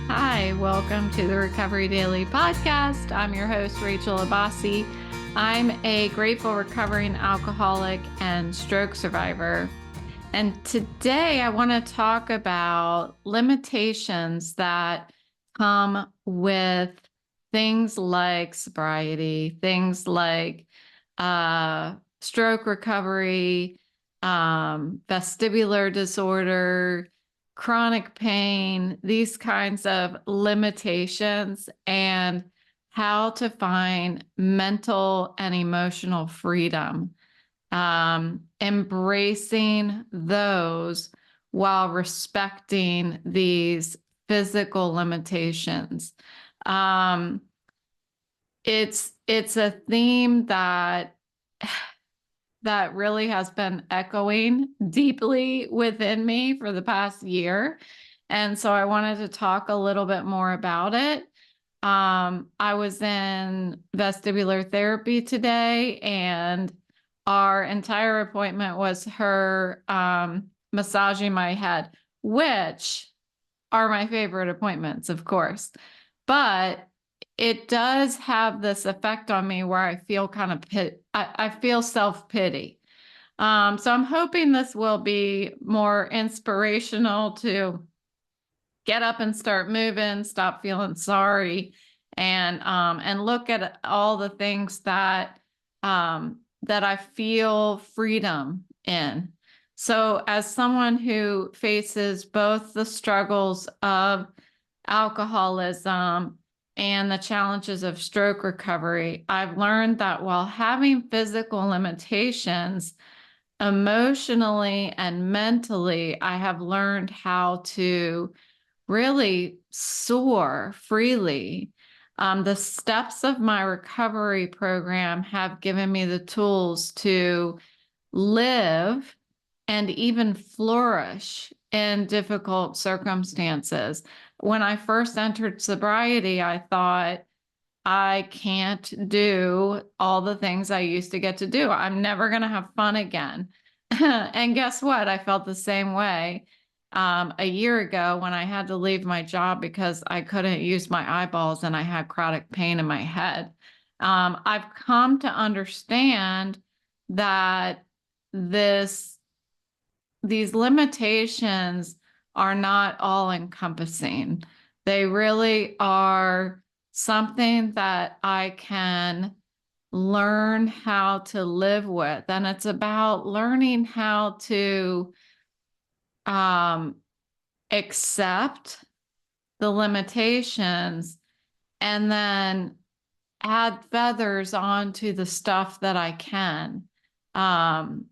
Hi, welcome to the Recovery Daily Podcast. I'm your host, Rachel Abbasi. I'm a grateful recovering alcoholic and stroke survivor. And today I want to talk about limitations that come with things like sobriety, things like stroke recovery, vestibular disorder, chronic pain, these kinds of limitations, and how to find mental and emotional freedom, embracing those while respecting these physical limitations. Um, it's a theme that really has been echoing deeply within me for the past year. And so I wanted to talk a little bit more about it. I was in vestibular therapy today, and our entire appointment was her massaging my head, which are my favorite appointments, of course. But it does have this effect on me where I feel kind of I feel self-pity. So I'm hoping this will be more inspirational to get up and start moving, stop feeling sorry, and look at all the things that that I feel freedom in. So as someone who faces both the struggles of alcoholism and the challenges of stroke recovery, I've learned that while having physical limitations, emotionally and mentally, I have learned how to really soar freely. The steps of my recovery program have given me the tools to live and even flourish in difficult circumstances. When I first entered sobriety, I thought, I can't do all the things I used to get to do. I'm never going to have fun again. And guess what? I felt the same way a year ago when I had to leave my job because I couldn't use my eyeballs and I had chronic pain in my head. I've come to understand that these limitations are not all encompassing. They really are something that I can learn how to live with. And it's about learning how to accept the limitations and then add feathers onto the stuff that I can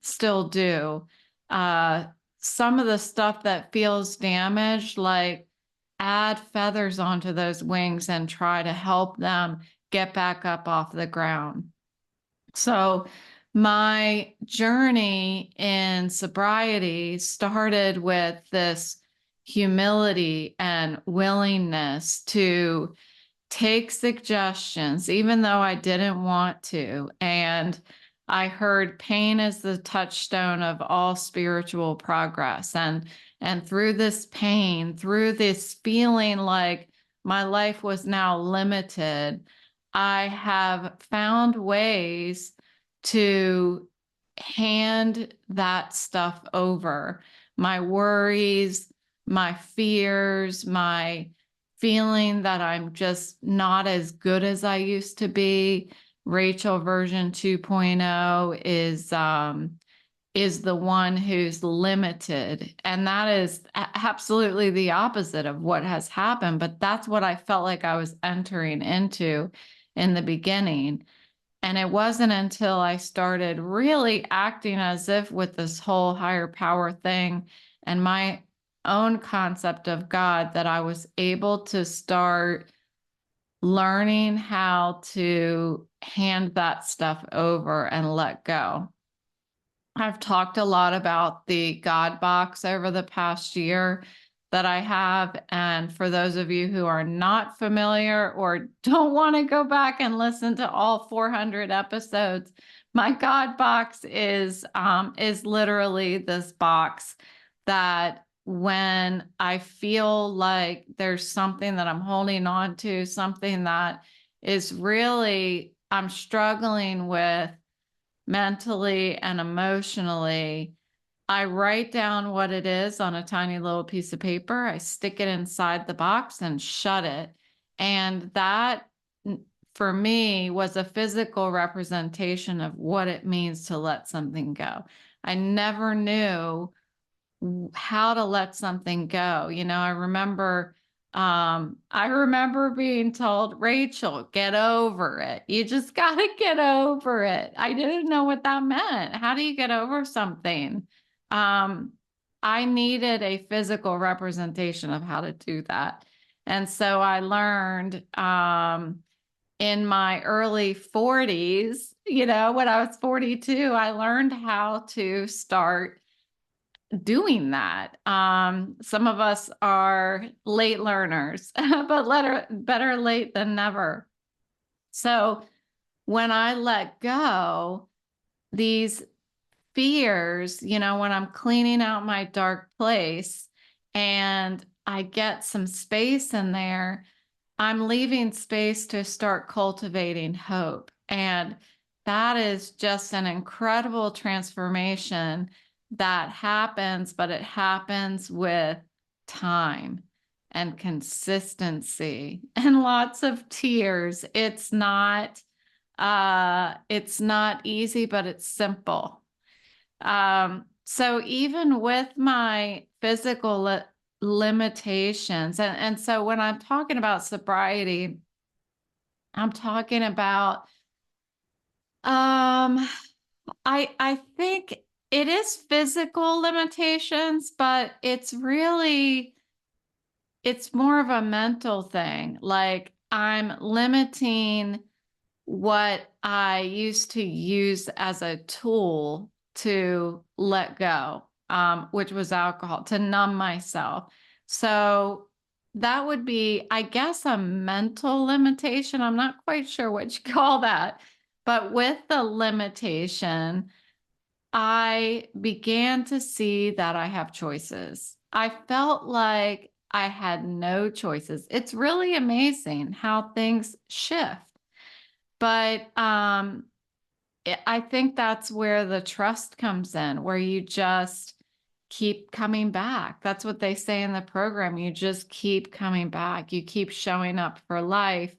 still do. Some of the stuff that feels damaged, like add feathers onto those wings and try to help them get back up off the ground. So my journey in sobriety started with this humility and willingness to take suggestions, even though I didn't want to. And I heard pain is the touchstone of all spiritual progress. And through this pain, through this feeling like my life was now limited, I have found ways to hand that stuff over. My worries, my fears, my feeling that I'm just not as good as I used to be. Rachel version 2.0 is the one who's limited. And that is absolutely the opposite of what has happened. But that's what I felt like I was entering into in the beginning. And it wasn't until I started really acting as if with this whole higher power thing and my own concept of God that I was able to start learning how to hand that stuff over and let go. I've talked a lot about the God box over the past year that I have. And for those of you who are not familiar or don't want to go back and listen to all 400 episodes, my God box is literally this box that when I feel like there's something that I'm holding on to, something that is really I'm struggling with mentally and emotionally, I write down what it is on a tiny little piece of paper. I stick it inside the box and shut it. And that, for me, was a physical representation of what it means to let something go. I never knew how to let something go. I remember being told, Rachel, get over it. You just got to get over it. I didn't know what that meant. How do you get over something? Um, I needed a physical representation of how to do that. And so I learned in my early 40s, when I was 42, I learned how to start doing that. Some of us are late learners, but better late than never. So when I let go, these fears, when I'm cleaning out my dark place and I get some space in there, I'm leaving space to start cultivating hope. And that is just an incredible transformation that happens, but it happens with time and consistency and lots of tears. It's not easy, but it's simple. So even with my physical limitations, and so when I'm talking about sobriety, I'm talking about I think it is physical limitations, but it's more of a mental thing. Like I'm limiting what I used to use as a tool to let go, which was alcohol, to numb myself. So that would be, I guess, a mental limitation. I'm not quite sure what you call that. But with the limitation, I began to see that I have choices. I felt like I had no choices. It's really amazing how things shift. But I think that's where the trust comes in, where you just keep coming back. That's what they say in the program. You just keep coming back. You keep showing up for life,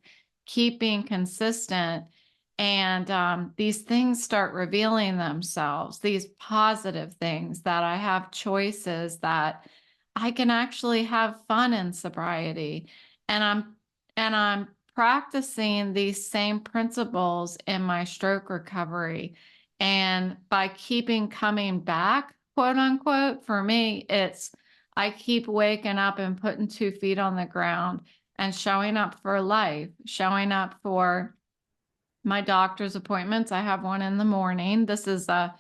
keep being consistent. And these things start revealing themselves, these positive things that I have choices, that I can actually have fun in sobriety. And I'm practicing these same principles in my stroke recovery. And by keeping coming back, quote unquote, for me, I keep waking up and putting 2 feet on the ground and showing up for life, showing up for my doctor's appointments. I have one in the morning. This is a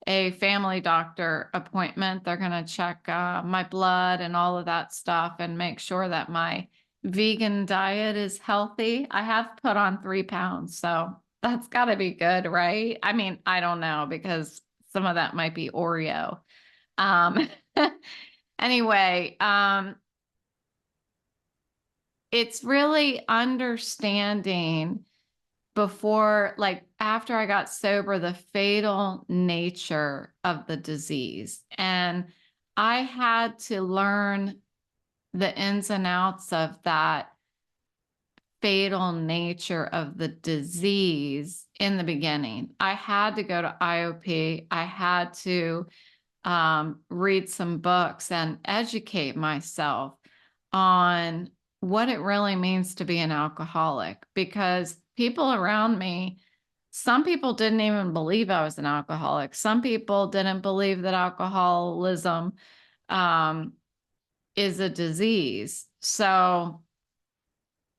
family doctor appointment. They're going to check my blood and all of that stuff and make sure that my vegan diet is healthy. I have put on 3 pounds, so that's got to be good, right? I mean, I don't know, because some of that might be Oreo. Um, anyway, it's really understanding after I got sober, the fatal nature of the disease. And I had to learn the ins and outs of that fatal nature of the disease in the beginning. I had to go to IOP. I had to read some books and educate myself on what it really means to be an alcoholic, because people around me, some people didn't even believe I was an alcoholic. Some people didn't believe that alcoholism is a disease. So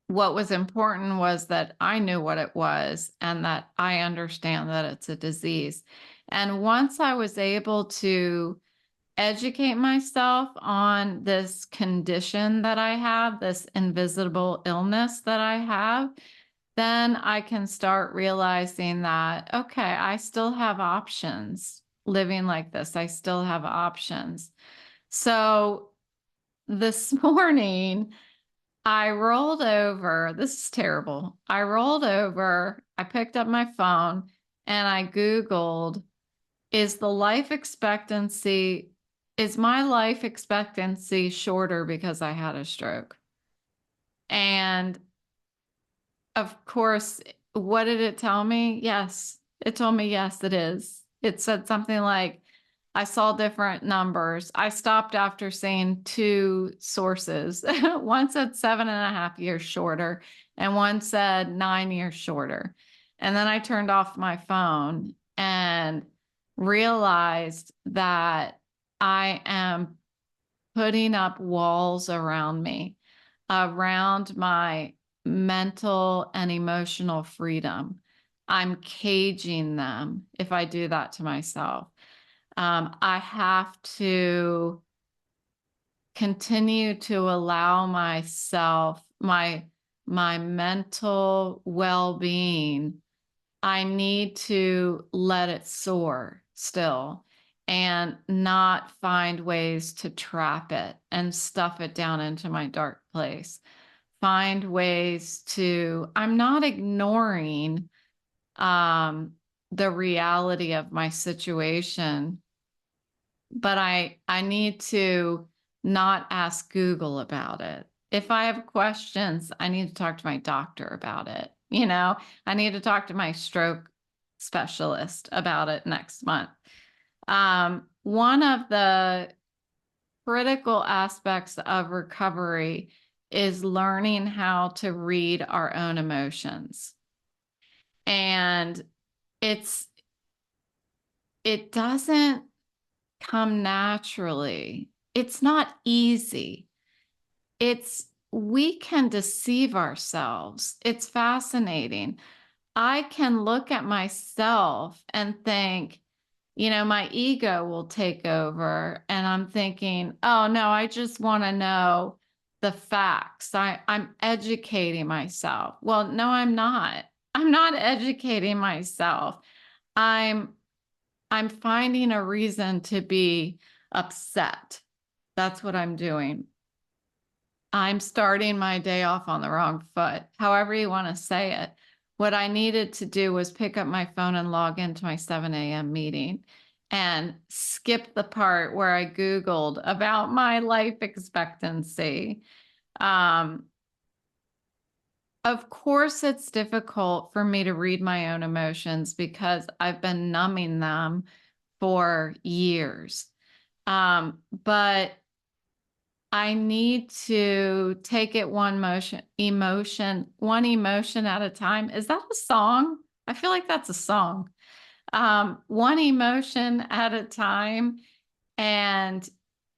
what was important was that I knew what it was and that I understand that it's a disease. And once I was able to educate myself on this condition that I have, this invisible illness that I have, then I can start realizing that, okay, I still have options living like this. I still have options. So this morning, I rolled over. This is terrible. I rolled over, I picked up my phone, and I Googled, is my life expectancy shorter because I had a stroke? And of course, what did it tell me? Yes, it told me, yes, it is. It said something like, I saw different numbers. I stopped after seeing two sources. One said 7.5 years shorter, and one said 9 years shorter. And then I turned off my phone and realized that I am putting up walls around me, around my mental and emotional freedom. I'm caging them if I do that to myself. I have to continue to allow myself, my mental well-being. I need to let it soar still and not find ways to trap it and stuff it down into my dark place. Find ways to, I'm not ignoring the reality of my situation, but I need to not ask Google about it. If I have questions, I need to talk to my doctor about it. I need to talk to my stroke specialist about it next month. One of the critical aspects of recovery is learning how to read our own emotions. And it doesn't come naturally. It's not easy. We can deceive ourselves. It's fascinating. I can look at myself and think, my ego will take over, and I'm thinking, oh no, I just want to know the facts. I'm educating myself. Well, no, I'm not. I'm not educating myself. I'm finding a reason to be upset. That's what I'm doing. I'm starting my day off on the wrong foot, however you want to say it. What I needed to do was pick up my phone and log into my 7 a.m. meeting and skip the part where I Googled about my life expectancy. Of course, it's difficult for me to read my own emotions because I've been numbing them for years. But I need to take it one emotion at a time. Is that a song? I feel like that's a song. One emotion at a time, and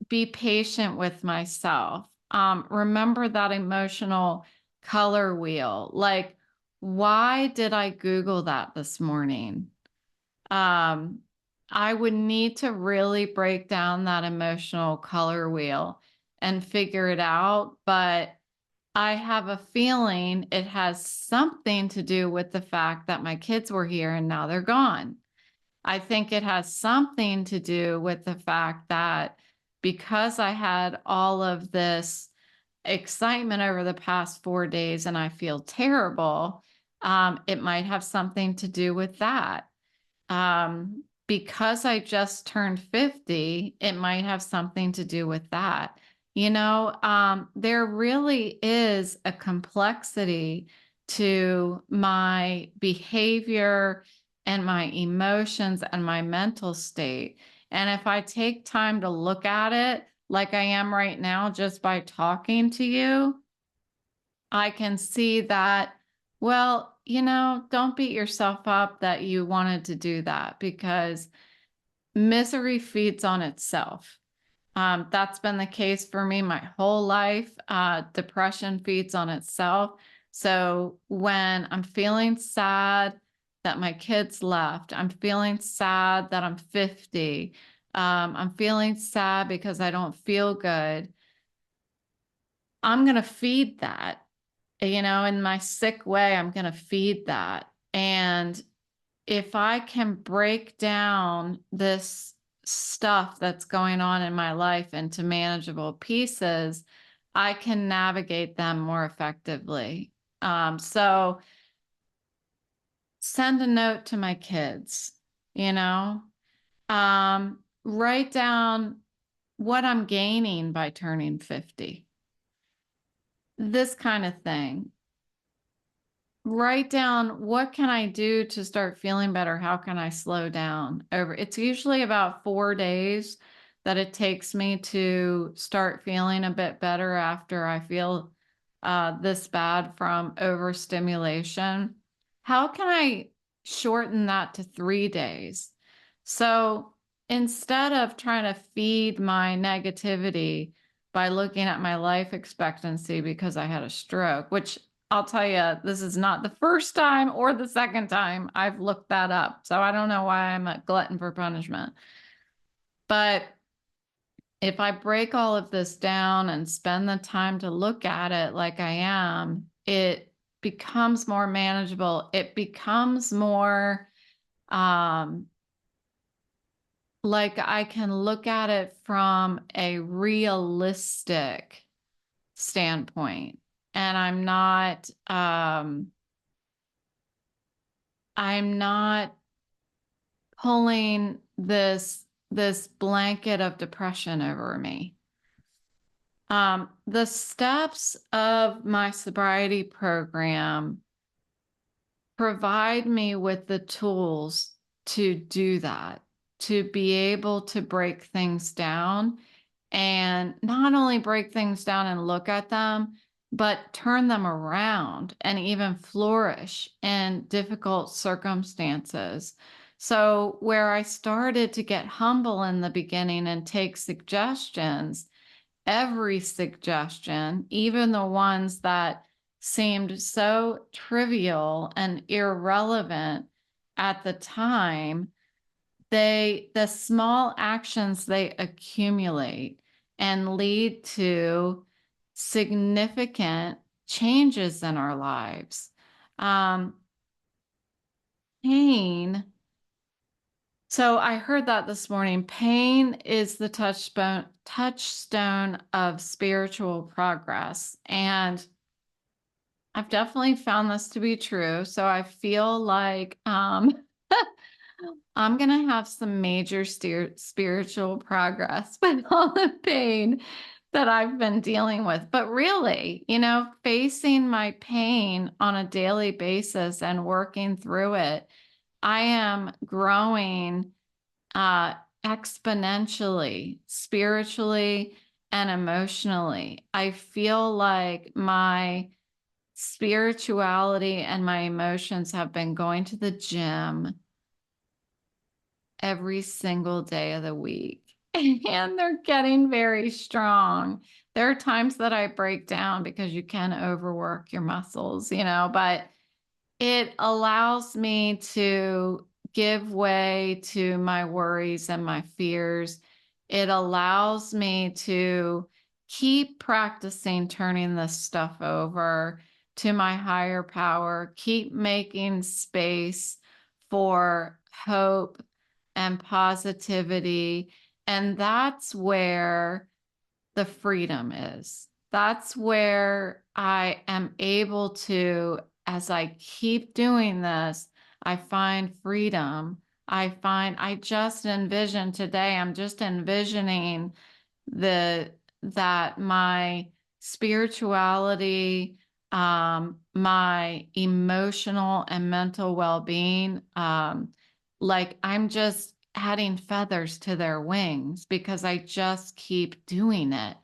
be patient with myself. Remember that emotional color wheel. Like, why did I Google that this morning? I would need to really break down that emotional color wheel and figure it out. But I have a feeling it has something to do with the fact that my kids were here and now they're gone. I think it has something to do with the fact that because I had all of this excitement over the past 4 days and I feel terrible, it might have something to do with that. Because I just turned 50, it might have something to do with that. There really is a complexity to my behavior and my emotions and my mental state. And if I take time to look at it like I am right now, just by talking to you, I can see that, well, don't beat yourself up that you wanted to do that, because misery feeds on itself. That's been the case for me my whole life. Depression feeds on itself. So when I'm feeling sad that my kids left, I'm feeling sad that I'm 50, I'm feeling sad because I don't feel good, I'm going to feed that. In my sick way, I'm going to feed that. And if I can break down this stuff that's going on in my life into manageable pieces, I can navigate them more effectively. So send a note to my kids, you know, write down what I'm gaining by turning 50. This kind of thing. Write down, what can I do to start feeling better? How can I slow down over? It's usually about 4 days that it takes me to start feeling a bit better after I feel this bad from overstimulation. How can I shorten that to 3 days? So instead of trying to feed my negativity by looking at my life expectancy because I had a stroke, which I'll tell you, this is not the first time or the second time I've looked that up. So I don't know why I'm a glutton for punishment. But if I break all of this down and spend the time to look at it like I am, it becomes more manageable. It becomes more like I can look at it from a realistic standpoint. And I'm not pulling this blanket of depression over me. The steps of my sobriety program provide me with the tools to do that, to be able to break things down, and not only break things down and look at them, but turn them around and even flourish in difficult circumstances. So where I started to get humble in the beginning and take suggestions, every suggestion, even the ones that seemed so trivial and irrelevant at the time, the small actions they accumulate and lead to significant changes in our lives. Pain. So I heard that this morning. Pain is the touchstone of spiritual progress. And I've definitely found this to be true. So I feel like I'm going to have some major spiritual progress with all the pain that I've been dealing with. But really, facing my pain on a daily basis and working through it, I am growing exponentially, spiritually and emotionally. I feel like my spirituality and my emotions have been going to the gym every single day of the week. And they're getting very strong. There are times that I break down because you can overwork your muscles, but it allows me to give way to my worries and my fears. It allows me to keep practicing turning this stuff over to my higher power, keep making space for hope and positivity. And that's where the freedom is. That's where I am able to, as I keep doing this, I find freedom. I just envision today, I'm just envisioning that my spirituality, my emotional and mental well-being, like I'm just adding feathers to their wings because I just keep doing it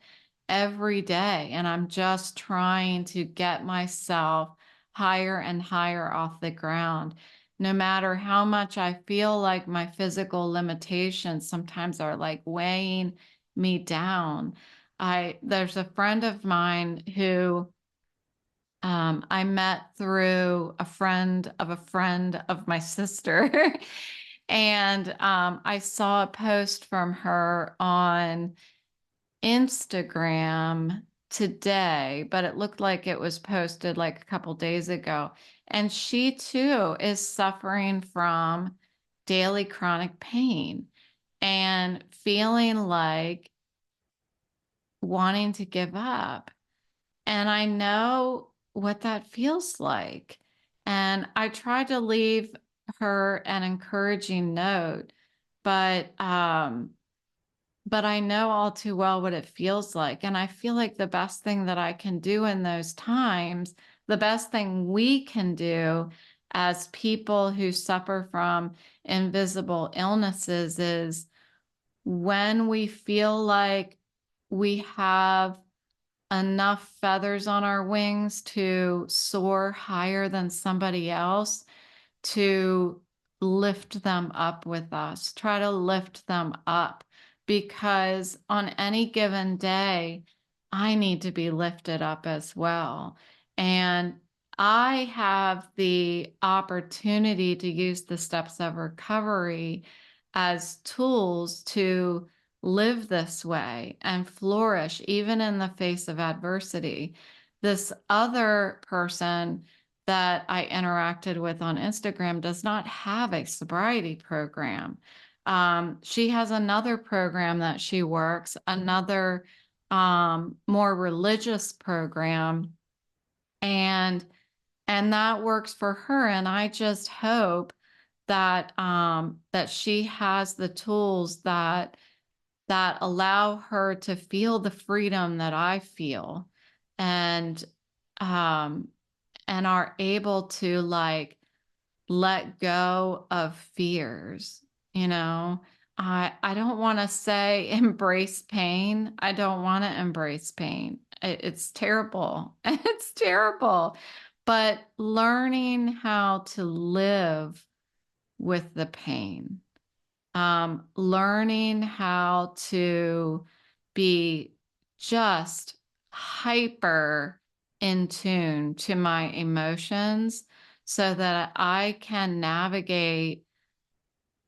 every day. And I'm just trying to get myself higher and higher off the ground. No matter how much I feel like my physical limitations sometimes are like weighing me down. There's a friend of mine who I met through a friend of my sister. And I saw a post from her on Instagram today, but it looked like it was posted like a couple days ago. And she too is suffering from daily chronic pain. and feeling like wanting to give up. And I know what that feels like. And I tried to leave her an encouraging note, but I know all too well what it feels like. And I feel like the best thing that I can do in those times, the best thing we can do as people who suffer from invisible illnesses, is when we feel like we have enough feathers on our wings to soar higher than somebody else, to lift them up with us. Try to lift them up, because on any given day, I need to be lifted up as well. And I have the opportunity to use the steps of recovery as tools to live this way and flourish even in the face of adversity. This other person that I interacted with on Instagram does not have a sobriety program. She has another program that she works, another more religious program, and that works for her. And I just hope that that she has the tools that allow her to feel the freedom that I feel, and um, are able to like let go of fears. You know, I don't want to say embrace pain. I don't want to embrace pain. It's terrible. It's terrible. But learning how to live with the pain, learning how to be just hyper in tune to my emotions so that I can navigate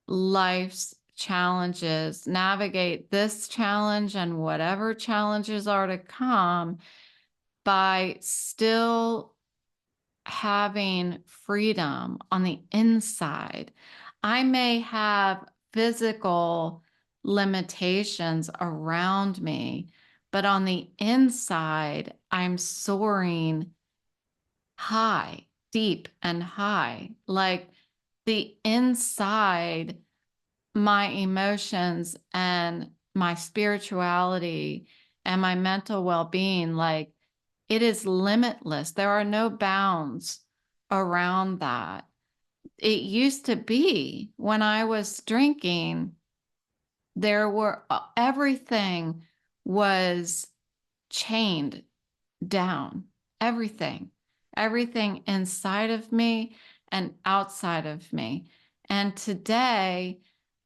life's challenges, navigate this challenge and whatever challenges are to come, by still having freedom on the inside. I may have physical limitations around me, but on the inside, I'm soaring high, deep and high. Like the inside, my emotions and my spirituality and my mental well-being, like it is limitless. There are no bounds around that. It used to be when I was drinking, there were everything was chained down. Everything inside of me and outside of me. And today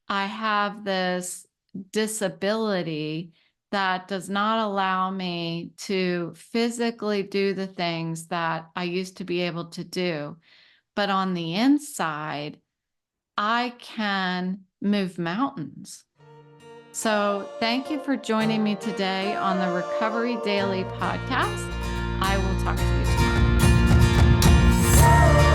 I have this disability that does not allow me to physically do the things that I used to be able to do. But on the inside, I can move mountains. So thank you for joining me today on the Recovery Daily podcast. I will talk to you tomorrow.